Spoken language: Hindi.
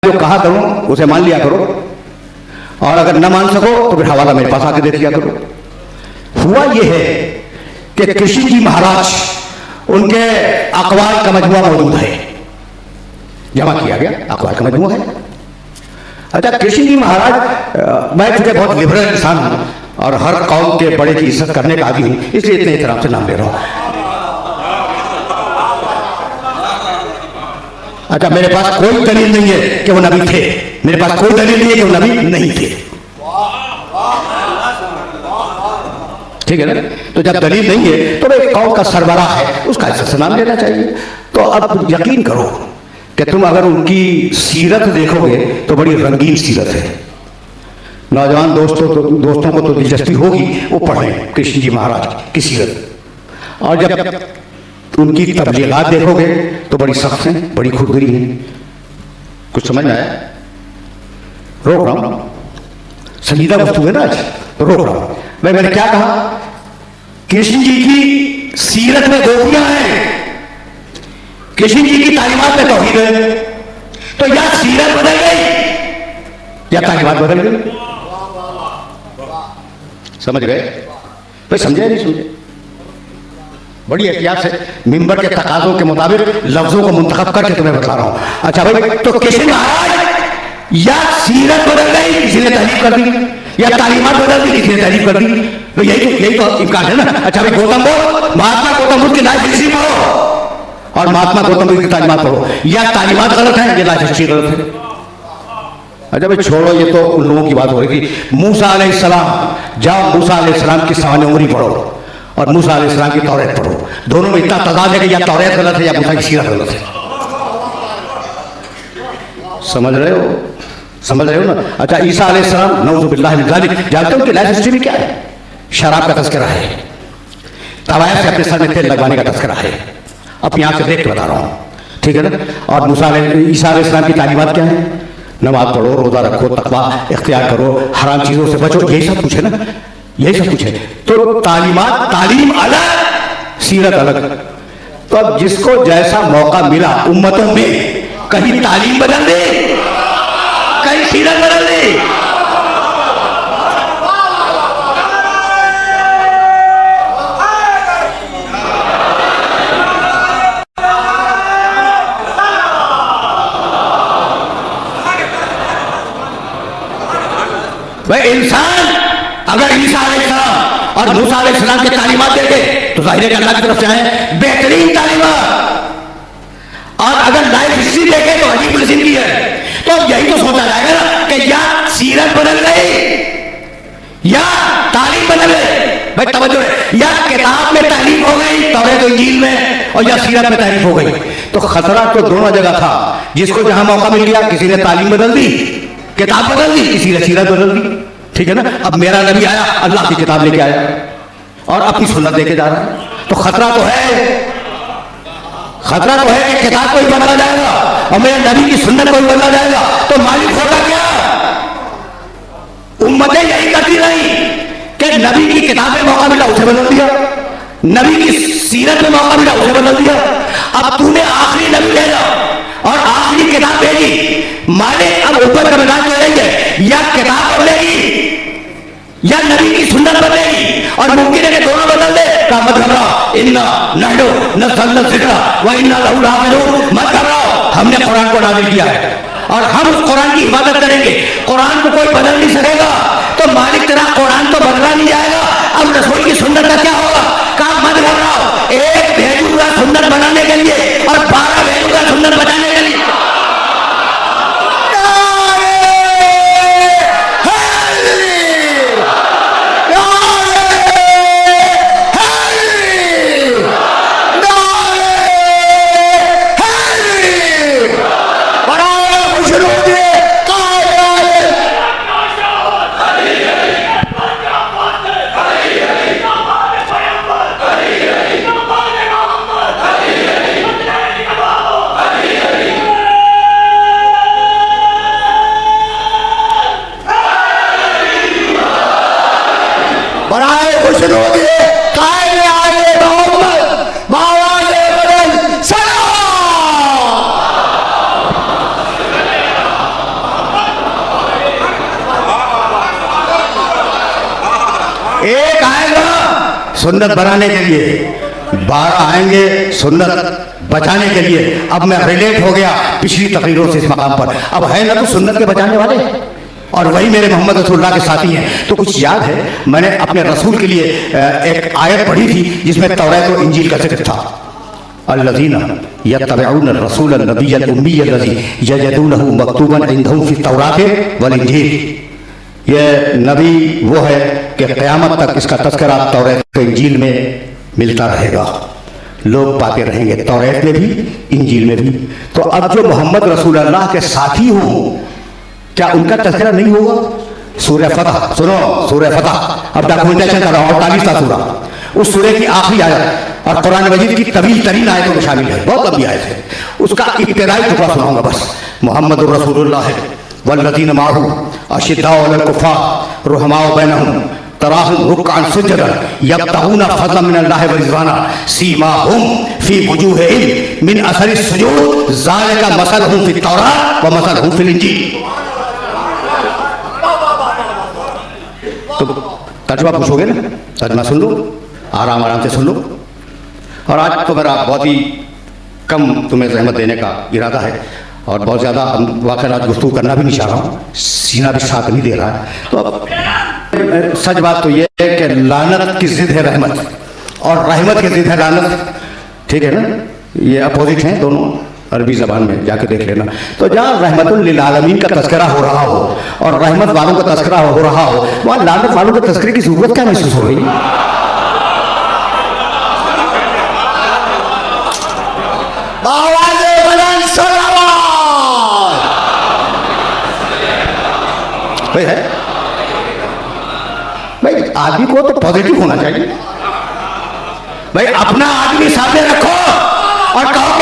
जो कहा करूं उसे मान लिया करो, और अगर न मान सको तो फिर हवाला मेरे पास आके दे दिया करो। हुआ यह है कि कृष्ण जी महाराज, उनके अकवाल का मजमुआ मौजूद है, जमा किया गया अकवाल का मजमुआ है। अच्छा, कृष्ण जी महाराज, मैं चूंकि बहुत लिबरल इंसान हूं और हर कौम के बड़े की इज्जत करने का आदमी हूं, इसलिए इतने एहतराम से नाम ले रहा हूं। अच्छा, मेरे पास कोई दलील नहीं है कि वो नबी थे, मेरे पास कोई दलील नहीं है कि वो नबी नहीं थे, ठीक है ना। तो जब दलील नहीं है तो एक कौम का सरबराह है, उसका इज्जत से नाम लेना चाहिए। तो अब यकीन करो कि तुम अगर उनकी सीरत देखोगे तो बड़ी रंगीन सीरत है। नौजवान दोस्तों को तो दिलचस्पी होगी, वो पढ़ें कृष्ण जी महाराज की सीरत। और जब उनकी तबलीगात देखोगे तो बड़ी सख्त हैं, बड़ी खुदगरी हैं। कुछ समझ में आया? रोक रहा हूं, संजीदा वस्तु है ना आज, तो रोक रहा हूं। मैंने क्या कहा? कृष्ण जी की सीरत में गोपियां हैं, कृष्ण जी की तालीमात में तौहीद है। तो या सीरत बदल गई या तालीमात बदल गई। समझ गए भाई? समझे नहीं समझे? बड़ी एहतियात से मिंबर के तकाज़ों के मुताबिक लफ्जों को मुंतखब करके तुम्हें बता रहा हूं। अच्छा भाई, तो कृष्ण महाराज या सीरत बदल गई, किसी ने तारीफ कर दी, या तालीमात बदल दी, किसी ने तारीफ कर दी। तो यही तो इम्कान है ना। अच्छा भाई, गौतम बुद्ध, महात्मा गौतम बुद्ध की लाइफ हिस्ट्री पढ़ो और महात्मा गौतम बुद्ध की तालीमात पढ़ो, या तालीमात गलत है, ये लाइफ हिस्ट्री गलत है। अच्छा भाई छोड़ो, ये तो उन लोगों की बात हो रही थी। मूसा अलैहिस्सलाम, जाओ मूसा अलैहिस्सलाम की सवाने उमरी पढ़ो और मूसा अलैहिस्सलाम की तौरात पढ़ो। दोनों में इतना तजाद है कि या तौरात गलत है या मूसा की सीरत गलत है। समझ रहे हो? समझ रहे हो ना? अच्छा, ईसा अलैहिस्सलाम नऊज़ु बिल्लाहि मिन ज़ालिक, जानते हो उनकी लाइफ हिस्ट्री में क्या है? शराब का तस्करा है, तवायफ से अपने सर में तेल लगवाने का तस्करा है। अपनी आंख से देख के बता रहा हूं, ठीक है ना। और ईसा अलैहिस्सलाम की तालीमात क्या है? नमाज पढ़ो, रोजा रखो, तकवा इख्तियार करो, हराम चीजों से बचो, यही सब कुछ है ना, यही सब कुछ है। तो तालीमात, तालीम अलग, सीरत अलग। तो अब जिसको जैसा मौका मिला उम्मतों में, कहीं तालीम बदल दे, कहीं सीरत बदल दे। भाई इंसान अगर ईसा अलैहिस्सलाम और मूसा अलैहिस्सलाम के तालीमात देखे तो जाहिर है कि अल्लाह की तरफ से आए बेहतरीन तालीमात, और अगर लाइफ हिस्ट्री देखे तो अजीब किस्म की है। तो यही तो सोचा जाएगा ना कि या सीरत बदल गई या तालीम बदल गई। भाई तवज्जो है, या किताब में तालीम हो गई तौरात और इंजील में, और या सीरत में तारीफ हो गई। तो खतरा तो दोनों जगह था। जिसको जहां मौका मिल गया, किसी ने तालीम बदल दी, किताब बदल दी, किसी ने सीरत बदल दी, ठीक है ना। अब मेरा नबी आया, अल्लाह की किताब लेके आया और अपनी सुन्नत लेके जा रहा है। तो खतरा तो है, खतरा तो है कि किताब को ही बदला जाएगा और मेरे नबी की सुन्नत को ही बदला जाएगा। तो मालिक होगा क्या? उम्मतें यही करती रही कि नबी की किताब में मौका मिला उसे बदल दिया, नबी की सीरत में मौका मिला उसे बदल दिया। अब तूने आखिरी नबी भेजा और आखिरी किताब भेजी, मालिक अब ऊपर का मैदान लड़ेंगे, या किताब बदलेगी या नबी की सुन्नत बदलेगी, और मुमकिन है कि दोनों बदल दे। का मत घबराओ, इन्ना नहनु नज़्ज़लना ज़िक्रा व इन्ना लहू लाफ़िज़ून। मत घबराओ, हमने कुरान को नाज़िल किया है और हम उस कुरान की इबादत करेंगे। कुरान को कोई बदल नहीं सकेगा। तो मालिक तेरा कुरान तो बदला नहीं जाएगा। अब रसूल की सुन्नत का क्या होगा? का मत घबराओ, एक भेजूंगा सुन्नत बनाने के लिए और 12 भेजूंगा सुन्नत बचाने के लिए। सुन्नत बनाने के लिए, 12 आएंगे सुन्नत बचाने के लिए। अब मैं रिलेट हो गया पिछली तकरीरों से इस मकाम पर। अब है ना तो सुन्नत के बचाने वाले, और वही मेरे मोहम्मद रसूलुल्लाह के साथी हैं। तो कुछ याद है, मैंने अपने रसूल के लिए एक आयत पढ़ी थी जिसमें तौरात और इंजील का जिक्र था। अल्लज़ीना यत्तबिऊन रसूल नबिय्यल उम्मी अल्लज़ी यजिदूनहु मक्तूबन इंदहुम फी तौरात वल इंजील। ये नबी वो है कि क़यामत तक इसका तज़किरा तौरात और इंजील में मिलता रहेगा, लोग पाते रहेंगे, तौरात में भी इंजील में भी। तो अब जो मोहम्मद रसूलुल्लाह के साथी हों, क्या उनका तज़किरा नहीं होगा? सूरह फतह सुनो, सूरह फतह अब डॉक्यूमेंटेशन कर रहा हूं, 48वां सूरा, उस सूरह की आखिरी आयत और कुरान मजीद की तवील तरीन आयतों में शामिल है, बहुत लंबी आयत है। उसका इब्तिदाई टुकड़ा सुनाऊंगा बस। मोहम्मद रसूलुल्लाह वल्लज़ीना माअहू अशिद्दाउ अलल कुफ़्फ़ार रुहमाउ बैनहुम तराहुम रुक्अन सुज्जदन यब्तगूना फज़लन मिनल्लाहि व रिज़वाना सीमाहुम फी वुजूहिहिम मिन असरि सुजूद ज़ालिका मसलहुम फित तौरात व मसलहुम फिल इंजील। तो तर्जुमा पूछोगे ना, तर्जुमा सुन लो, आराम आराम से सुन लो। और आज तो मेरा बहुत ही कम तुम्हें ज़हमत देने का इरादा है, और बहुत ज़्यादा वाक़ई आज गुफ्तगू करना भी नहीं चाह रहा हूँ, सीना भी साथ नहीं दे रहा है। तो अब सच बात तो ये है कि लानत की ज़िद है रहमत, और रहमत की ज़िद है लानत, ठीक है ना? ये अपोजिट हैं दोनों, अरबी ज़बान में जाके देख लेना। तो जहाँ रहमतुल लिल आलमीन का तज़किरा हो रहा हो और रहमत वालों का तज़किरा हो रहा हो, वहाँ लानत वालों के तज़किरे की ज़रूरत क्या महसूस हो रही? भाई है भाई, आदमी को तो पॉजिटिव होना चाहिए भाई। अपना आदमी सामने रखो और कहो